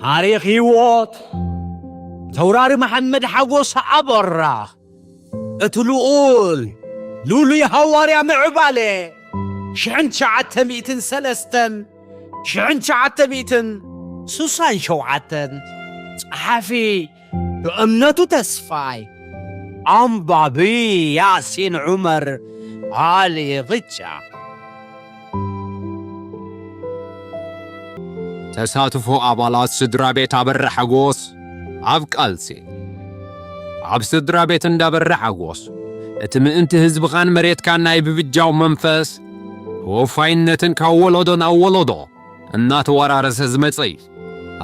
تاريخ هيوت تورار محمد حقوس عبرة اتلوول لولو يهوار يا معبالي شعن شعت ميتن سلستن شعن شعت ميتن سوسان شوعتن صحفي بأمنته تسفاي بابي ياسين عمر علي غتشا ተሳትፎ ኣባላት ስድራ ቤት ኣበረ ሓጎስ ኣብ ቃልሲ ኣብ ስድራ ቤት እንዳበረ ሓጎስ እቲ ምእንቲ ህዝብኻን መሬትካን ናይ ብብጃው መንፈስ ወፋይነትን ካብ ወለዶ ናብ ወለዶ እናተወራረሰ ዝመጽእ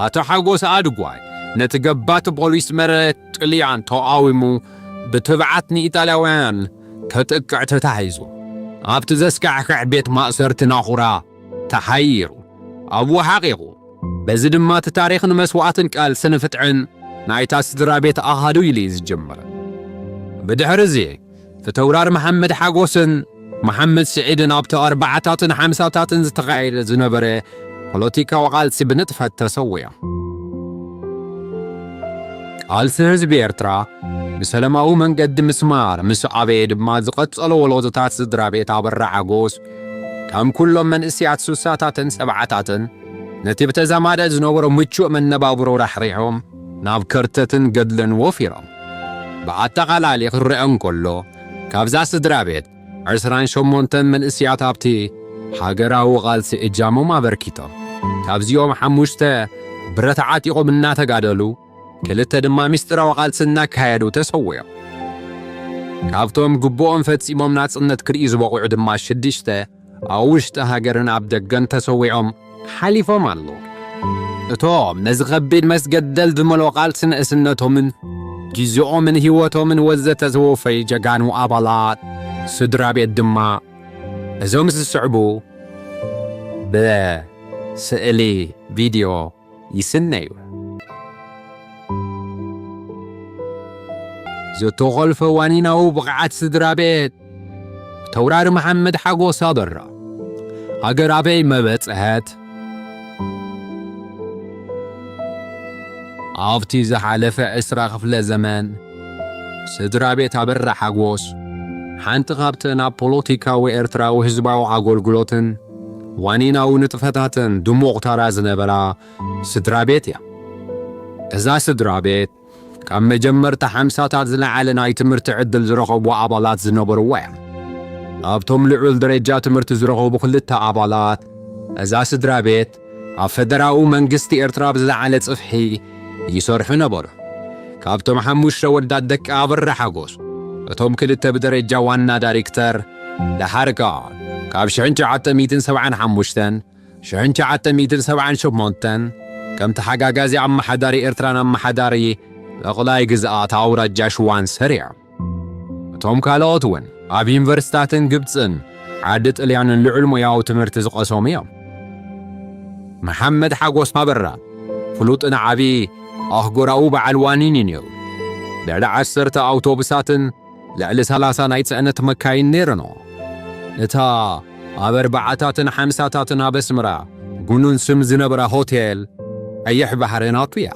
ኣቶ ሓጎስ ኣድጓይ ነቲ ገባት ፖሊስ መሬት ጥልያን ተቃዊሙ ብትብዓት ንኢጣልያውያን ከጥቅዕ ተታሒዙ ኣብቲ ዘስካዕክዕ ቤት ማእሰርቲ ናኹራ ተሓይሩ ኣብኡ ሓቂቑ በዚ ድማ እቲ ታሪኽን መስዋዕትን ቃል ስንፍጥዕን ናይታ ስድራ ቤት ኣኻዱ ኢሉ ዝጀመረ ብድሕሪ እዚ ተውራር መሐመድ ሓጎስን መሐመድ ስዒድን ኣብቲ 40ታትን 50ታትን ዝተኻየደ ዝነበረ ፖለቲካዊ ቃልሲ ብንጥፈት ተሰውያ ቃልሲ ህዝቢ ኤርትራ ብሰላማዊ መንገዲ ምስማር ምስ ዓበየ ድማ ዝቐጸሎ ወለዶታት ስድራ ቤት ኣበራ ሓጎስ ከም ኩሎም መንእስያት 60ታትን 70ታትን ነቲ ብተዛማደ ዝነበሮ ምቹእ መነባብሮ ራሕሪሖም ናብ ከርተትን ገድልን ወፊሮም ብኣጠቓላሊ ክርአ እንከሎ ካብዛ ስድራ ቤት 28 መንእስያት ኣብቲ ሃገራዊ ቃልሲ እጃሞም ኣበርኪቶም ካብዚኦም 5 ብረት ዓጢቖም እናተጋደሉ 2 ድማ ምስጢራዊ ቃልሲ እናካየዱ ተሰውዮም ካብቶም ግቦኦም ፈጺሞም ናጽነት ክርኢ ዝበቑዑ ድማ 6 ኣብ ውሽጢ ሃገርን ኣብ ደገን ተሰዊዖም ሓሊፎም ኣሎ እቶም ነዚ ኸቢድ መስገደል ዝመልኦ ቃልሲ ንእስነቶምን ጊዜኦምን ህይወቶምን ወዘተ ዝወፈይ ጀጋኑ ኣባላት ስድራ ቤት ድማ እዞም ዝስዕቡ ብስእሊ ቪድዮ ይስነዩ ዝተኸልፈ ዋኒናዊ ብቕዓት ስድራ ቤት ተውራር መሐመድ ሓጎስ ኣበራ ሃገር ኣበይ መበጽሐት ኣብቲ ዝሓለፈ 20 ክፍለ ዘመን ስድራ ቤት ኣበራ ሓጎስ ሓንቲ ካብተን ኣብ ፖለቲካዊ ኤርትራዊ ህዝባዊ ኣገልግሎትን ዋኒናዊ ንጥፈታትን ድሙቕ ታራ ዝነበራ ስድራ ቤት እያ እዛ ስድራ ቤት ካብ መጀመርታ 50ታት ዝለዓለ ናይ ትምህርቲ ዕድል ዝረኸቡ ኣባላት ዝነበርዋ እያ ኣብቶም ልዑል ደረጃ ትምህርቲ ዝረኸቡ 2 ኣባላት እዛ ስድራ ቤት ኣብ ፈደራዊ መንግስቲ ኤርትራ ብዝለዓለ ጽፍሒ ይሰርሑ ነበሩ ካብቶም 5 ወዳት ደቂ ኣበራ ሓጎስ እቶም 2 ብደረጃ ዋና ዳይሬክተር ለሓርካ ካብ 1975 1978 ከምቲ ሓጋጋዚ ኣመሓዳሪ ኤርትራን ኣመሓዳሪ ጠቕላይ ግዝኣት ኣውራጃ ሽዋን ሰሪዕ እቶም ካልኦት እውን ኣብ ዩኒቨርሲታትን ግብፅን ዓዲ ጥልያንን ልዑል ሞያዊ ትምህርቲ ዝቐሰሙ እዮም መሐመድ ሓጎስ ኣበራ ፍሉጥን ዓብዪ ኣህጉራዊ በዓል ዋኒን እዩ ልዕሊ 10 ኣውቶቡሳትን ልዕሊ 30 ናይ ጽዕነት መካይን ነይረኖ እታ ኣብ 40ታትን 50ታትን ኣብ ኣስመራ ጉኑን ስም ዝነበራ ሆቴል ቀይሕ ባሕሪ ናቱ እያ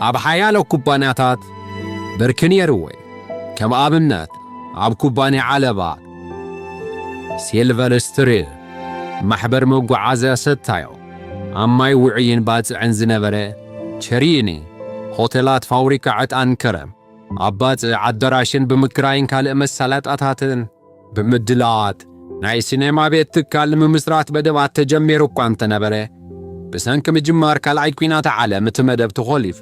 ኣብ ሓያሎ ኩባንያታት ብርኪ ነይርዎ ከም ኣብነት ኣብ ኩባንያ ዓለባ ሲልቨር ስትሪል ማሕበር መጓዓዝያ ሰታዮ ኣብ ማይ ውዕይን ባፅዕን ዝነበረ ቸሪኒ ሆቴላት ፋብሪካ ዕጣን ከረም ኣብ ባፅዕ ኣዳራሽን ብምክራይን ካልእ መሳለጣታትን ብምድላት ናይ ሲኔማ ቤት ትካል ንምስራት በደባት ተጀሚሩ እኳ እንተነበረ ብሰንኪ ምጅማር ካልኣይ ኩናት ዓለም እቲ መደብ ተኸሊፉ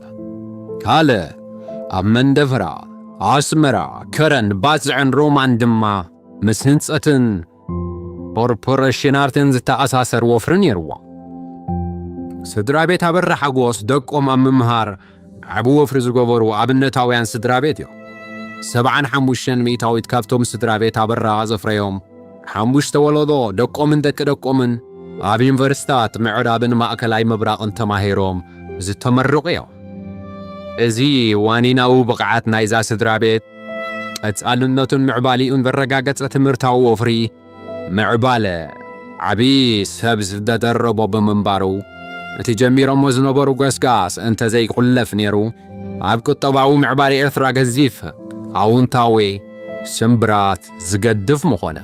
ካልእ ኣብ መንደፍራ ኣስመራ ከረን ባፅዕን ሮማን ድማ ምስ ህንፀትን ኮርፖሬሽናትን ዝተኣሳሰር ወፍሪ ነይርዎ ስድራ ቤት ኣበራ ሓጎስ ደቆም ኣብ ምምሃር ዓብ ወፍሪ ዝገበሩ ኣብነታውያን ስድራ ቤት እዮም 75 ሚእታዊት ካብቶም ስድራ ቤት ኣበራ ዘፍረዮም 5 ወለዶ ደቆምን ደቂ ደቆምን ኣብ ዩኒቨርሲታት ምዕራብን ማእከላይ ምብራቕን ተማሂሮም ዝተመረቑ እዮም እዚ ዋኒናዊ ብቕዓት ናይዛ ስድራ ቤት ቀጻልነቱን ምዕባሊኡን በረጋገጸ ትምህርታዊ ወፍሪ ምዕባለ ዓብዪ ሰብ ዝተደረቦ ብምንባሩ እቲ ጀሚሮሞ ዝነበሩ ገስጋስ እንተዘይቁለፍ ነይሩ ኣብ ቁጠባዊ ምዕባለ ኤርትራ ገዚፍ ኣውንታዊ ስምብራት ዝገድፍ ምኾነ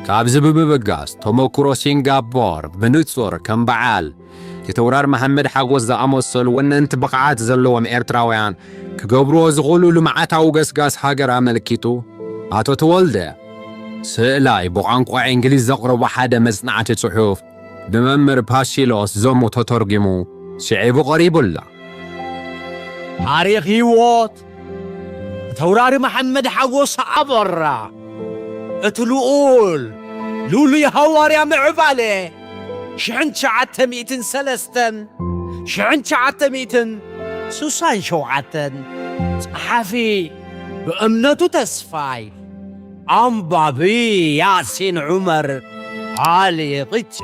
ካብዚ ብምብጋስ ተመክሮ ሲንጋፖር ብንጹር ከም በዓል የተወራር መሐመድ ሓጎስ ዝኣመሰሉ ወነንቲ ብቕዓት ዘለዎም ኤርትራውያን ክገብርዎ ዝኽእሉ ልምዓታዊ ገስጋስ ሃገር ኣመልኪቱ ኣቶ ተወልደ ስእላይ ብቋንቋ እንግሊዝ ዘቕረቡ ሓደ መጽናዕቲ ጽሑፍ ብመምህር ፓሲሎስ ዞሙ ተተርጊሙ ስዒቡ ቐሪቡላ። ታሪኽ ህይወት ተወራሪ መሐመድ ሓጎስ ኣበራ እቲ ልኡል ሉሉይ ሃዋርያ ምዕባለ 1967 ጸሓፊ ብእምነቱ ተስፋይ ኣንባቢ ያሲን ዑመር ዓሊ ቕጫ